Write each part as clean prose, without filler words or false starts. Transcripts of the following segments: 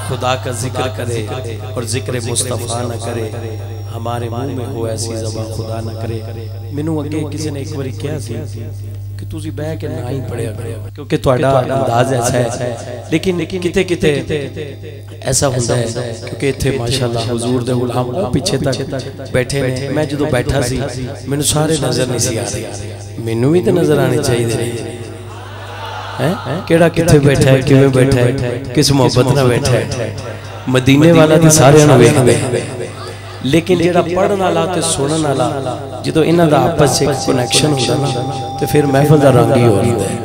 خدا کا ذکر کرے اور ذکر مصطفیٰ نہ کرے ہمارے منہ میں ہو ایسی زبان خدا نہ کرے مینوں اگے کسی نے ایک باری کہا سی کہ تسی بہ کے نہ ہی پڑھیا کرو کیونکہ تہاڈا انداز ایسا ہے لیکن کتے کتے ایسا ہوندا ہے کیونکہ ایتھے ماشاءاللہ حضور دے غلام پیچھے تک بیٹھے نے میں جدوں بیٹھا سی مینوں سارے نظر نہیں سی آ رہے مینوں بھی تے نظر آنے چاہیے کیڑا کتھے بیٹھا ہے کیویں بیٹھا ہے کس محبت نہ بیٹھا ہے مدینے والا تے سارے نوں ویکھدے لیکن جڑا پڑھن والا تے سنن والا جدوں انہاں دا آپس وچ کنیکشن ہوندا نا تے پھر محفل دا رنگ ہی ہو جاندا ہے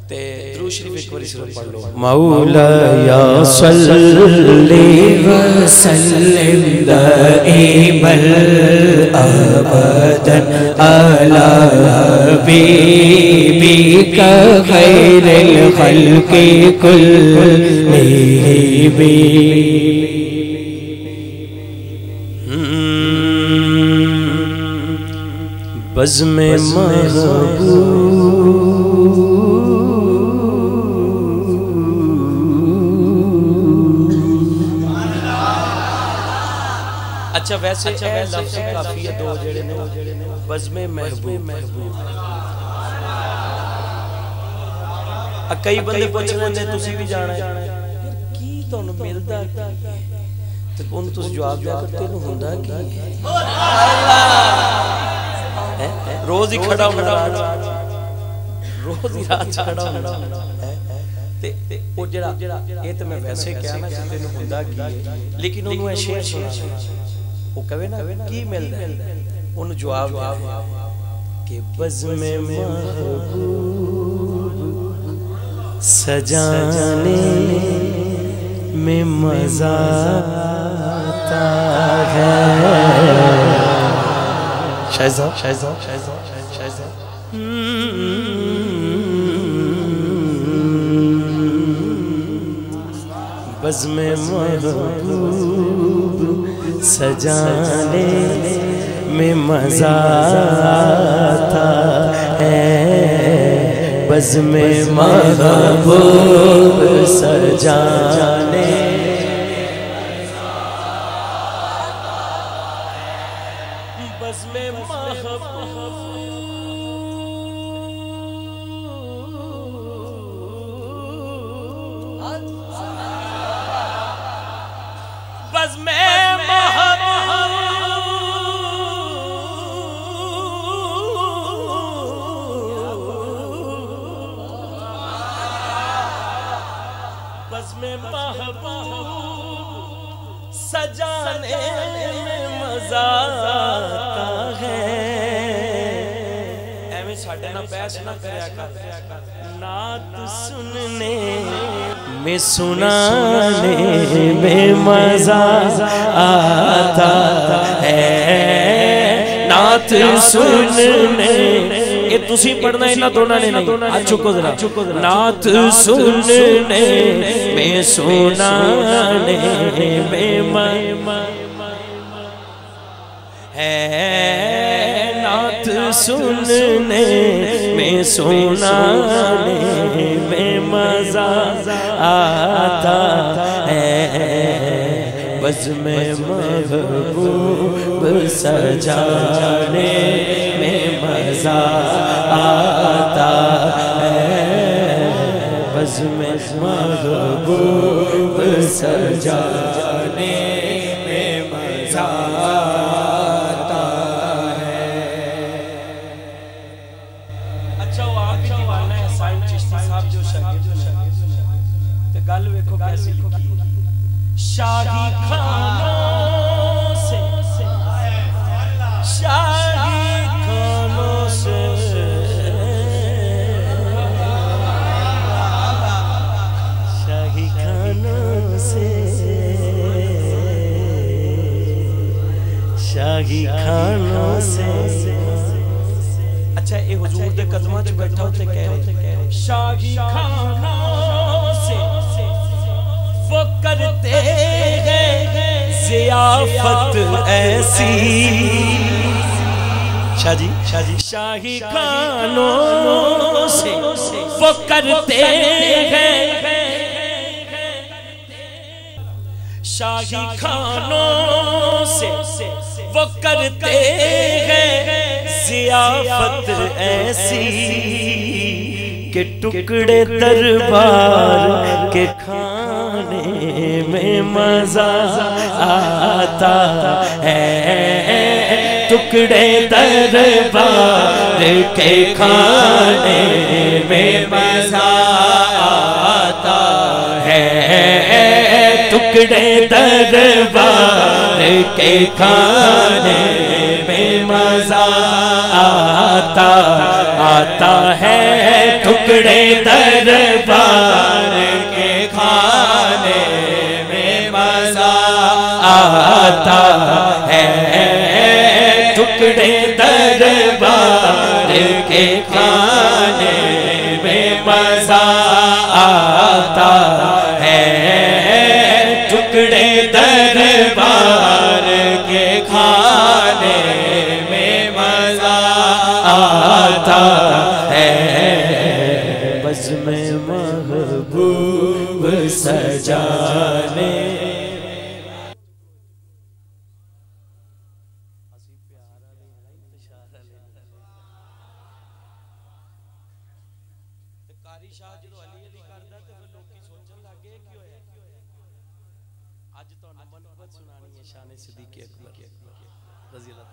تے درود شریف ایک بار صرف پڑھ لو مولا یا صلی وسلم دائما ابدا علی حبیبک خیر الخلق کلہم بزم محبوب اچھا ویسے لفظ کافی ہے دو جڑے نے بزم محبوب کئی بندے پوچھ رہے ہیں تسی بھی جانا ہے کی تانوں ملدا تے اون تسی جواب دیا کرتے نو ہوندا کی روز ہی کھڑا ہونا روز ہی رات کھڑا ہونا وہ جڑا یہ تو میں ویسے کہا نا کہ تینوں ہوندا کی لیکن انہوں نے شعر سنا وہ کہے نا کی ملدا ہے انہوں جواب دیا کہ بزم محبوب سجانے میں مزہ آتا ہے شاہزہ بزم محبوب سجانے میں مزہ آتا ہے بزم محبوب سجانے سجانے میں مزہ آتا ہے ایویں ساڈے نال بحث نہ کریا کر نعت سننے میں سنانے میں مزہ آتا ہے نعت سننے یہ تسی پڑھنا ہے نہ دونوں نے نہیں چکو ذرا نعت سننے میں سنانے میں ہے نعت سننے میں سنانے میں مزہ آتا ہے بزم محبوب سجانے میں مزہ آتا ہے بزم محبوب سجانے میں مزہ آتا ہے اچھا وہ آپ بھی دیوانہ ہے حسین چشتی صاحب جو شاگرد تے گل ویکھو کیسی لکھی شاہی خانوں سے شاہی خانوں سے شاہی خانوں سے شاہی خانوں سے اچھا اے حضور دے قدمہ جو بیٹھا ہوتے کہہ رہے شاہی خانوں سے وہ کرتے ہیں ضیافت ایسی شاہ جی شاہی خانوں سے وہ کرتے ہیں شاہی کھانوں سے وہ کرتے ہیں ضیافت ایسی کہ ٹکڑے دربار کے کھانے میں مزہ آتا ہے، ٹکڑے دربار کے کھانے میں مزہ آتا ہے، ٹکڑے دربار کے کھانے میں مزہ آتا ہے، ٹکڑے دربار کے کھانے میں مزہ آتا ہے، ٹکڑے دربار کے کھانے میں مزہ آتا ہے، ٹکڑے دربار کے کھانے میں مزہ آتا ہے، بزم محبوب سجانے قاری شاہ جدو علی علی کردا تے پھر لوکی سوچن لگ گئے کی ہویا اج تانوں منقبت سنانی ہے شان صدیق اکبر رضی اللہ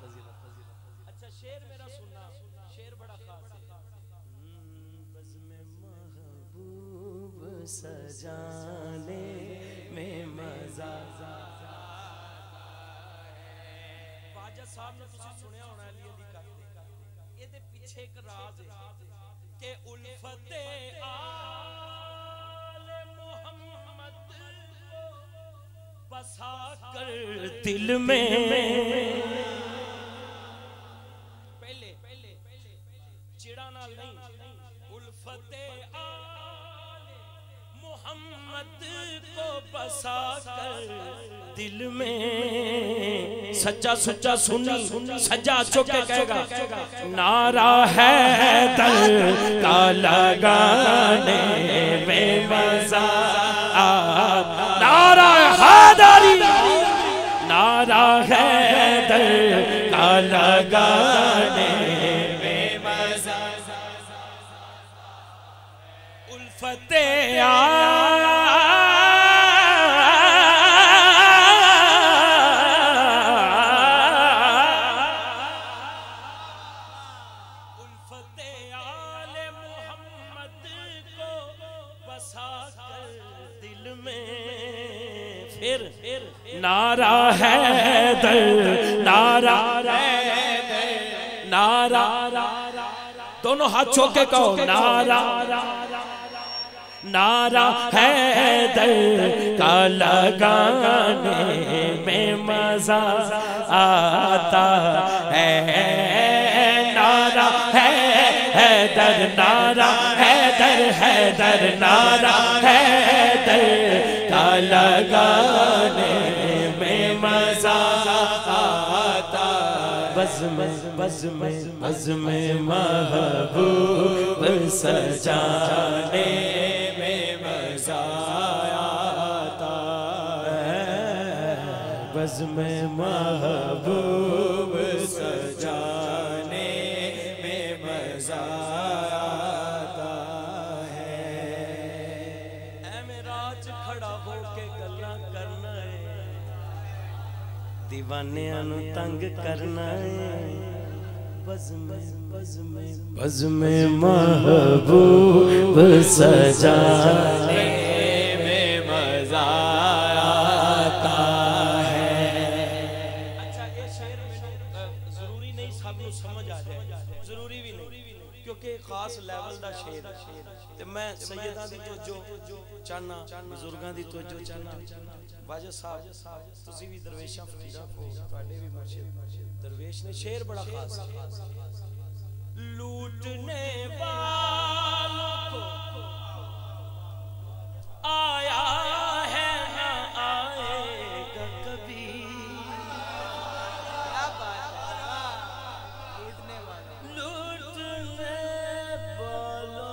اچھا شعر میرا سننا شعر بڑا خاص ہے، بزم محبوب سجانے میں مزہ خواجہ صاحب نے تسی سنیا ہونا علی علی کرتے اے دے پیچھے ایک راز ہے کہ الفت آل محمد بسا کر دل میں پہلے چڑا نال نہیں، الفت آل محمد کو بسا کر دل میں، سچا سچا سنی سجا چکے کہے گا نعرہ حیدر کا لگانے میں مزہ آتا، نعرہ حیدری، نعرہ حیدر کا لگانے میں مزہ، الفت نعرہ حیدر، نعرہ حیدر، نعرہ دونوں ہاتھ چھوک کے کہو نعرہ حیدر کا لگانے میں مزہ آتا ہے، نعرہ حیدر، نعرہ حیدر، حیدر، نعرہ حیدر کا لگانے میں مزہ آتا، بزم محبوب سجانے میں مزہ آتا ہے، بزم محبوب سجانے میں مزہ آتا ہے، اے معراج کھڑا ہو کے گلاں کرنا ہے، دیوانیاں نو تنگ کرنا ہے، بزم محبوب سجانے میں مزہ آتا ہے۔ اچھا یہ شعر میں ضروری نہیں سب کو سمجھ آ جائے، ضروری بھی نہیں کیونکہ خاص لیول دا شعر ہے، میں سیدہ دی توجہ چاہنا، بزرگاں دی توجہ چاہنا، واجد صاحب تسی بھی درویشاں فقیرہ کو تواڈے بھی مرشد درویش نے شعر بڑا خاص لوٹنے والوں کو آیا ہے نہ آئے گا کبھی، لوٹنے والوں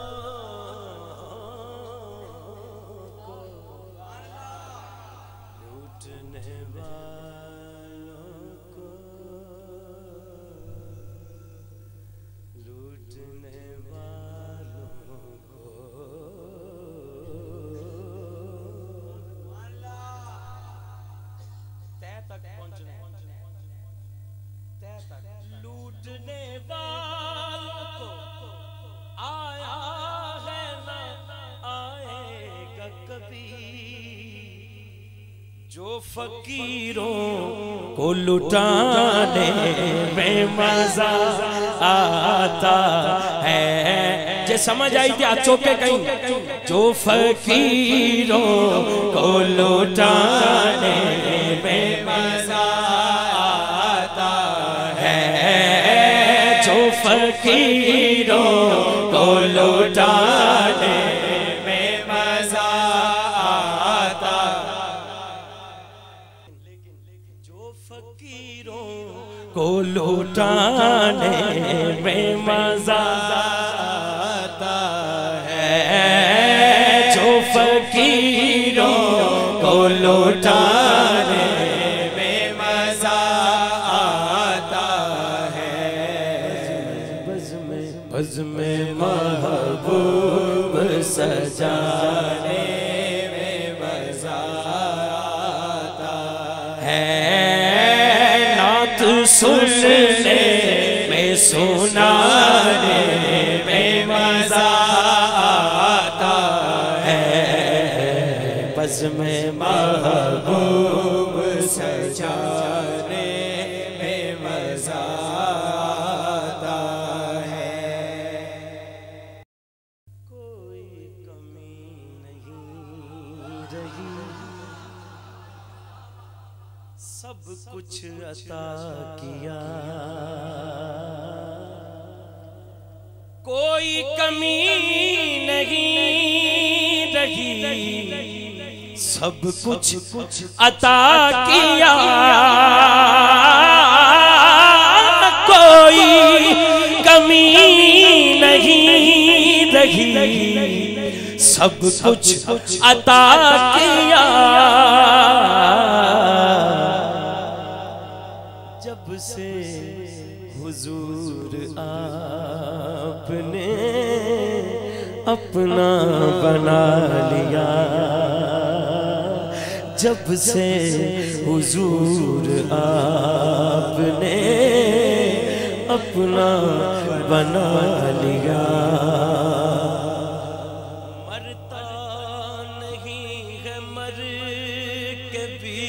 کو لوٹنے والوں کو آیا ہے نہ آئے گا کبھی، جو فقیروں کو لٹانے میں مزہ آتا ہے، جے سمجھ آئی تھی آج چوکے کہیں، جو فقیروں کو لٹانے میں مزہ فقیروں کو لٹانے میں مزہ آتا، جو فقیروں کو لٹانے میں مزہ آتا ہے، جو فقیروں کو لٹانے بزم محبوب سجانے میں مزہ آتا ہے، نعت سننے میں سنانے میں مزہ آتا ہے، بزم محبوب سجانے میں مزہ سب کچھ عطا کیا، کوئی کمی نہیں رہی، سب کچھ عطا کیا، کوئی کمی نہیں رہی، سب کچھ عطا کیا، جب سے حضور آپ نے اپنا بنا لیا، جب سے حضور آپ نے اپنا بنا لیا، مرتا نہیں ہے مر کے بھی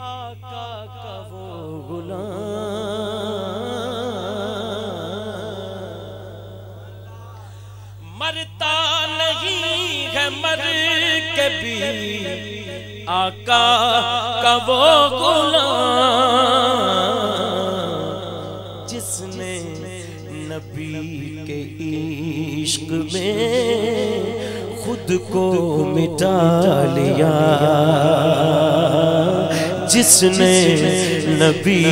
آقا کا وہ غلام، مرتا نہیں ہے مر کے بھی آقا کا وہ غلام، جس نے نبی کے عشق میں خود کو مٹا لیا، جس نے نبی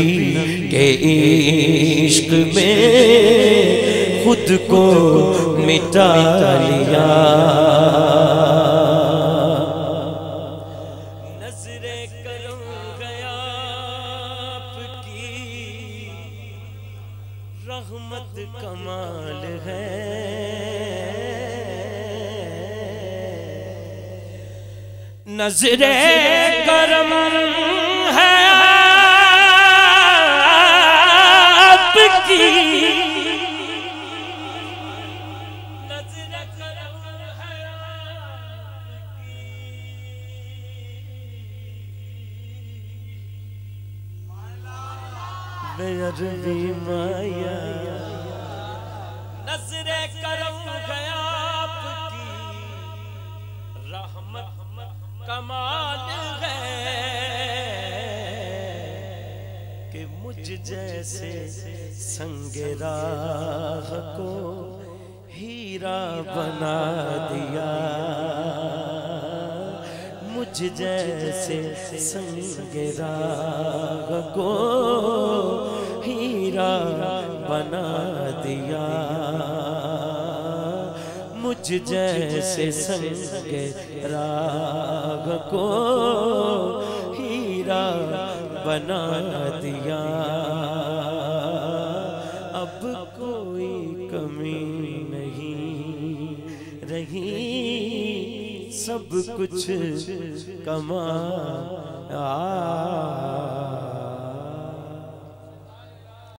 کے عشق میں خود کو مٹا لیا، نظر کرم گیا آپ کی رحمت کمال ہے، نظر کرم ہے آپ کی، نظر کرم ہے آپ کی، بے عربی مایا، نظر کرم ہے آپ کی رحمت کمال ہے، کہ مجھ جیسے سنگ راہ کو ہیرا بنا دیا، مجھ جیسے سنگ راہ کو ہیرا بنا دیا، مجھ جیسے سنگ راہ کو ہیرا بنا دیا، اب کوئی کمی نہیں رہی، سب کچھ کما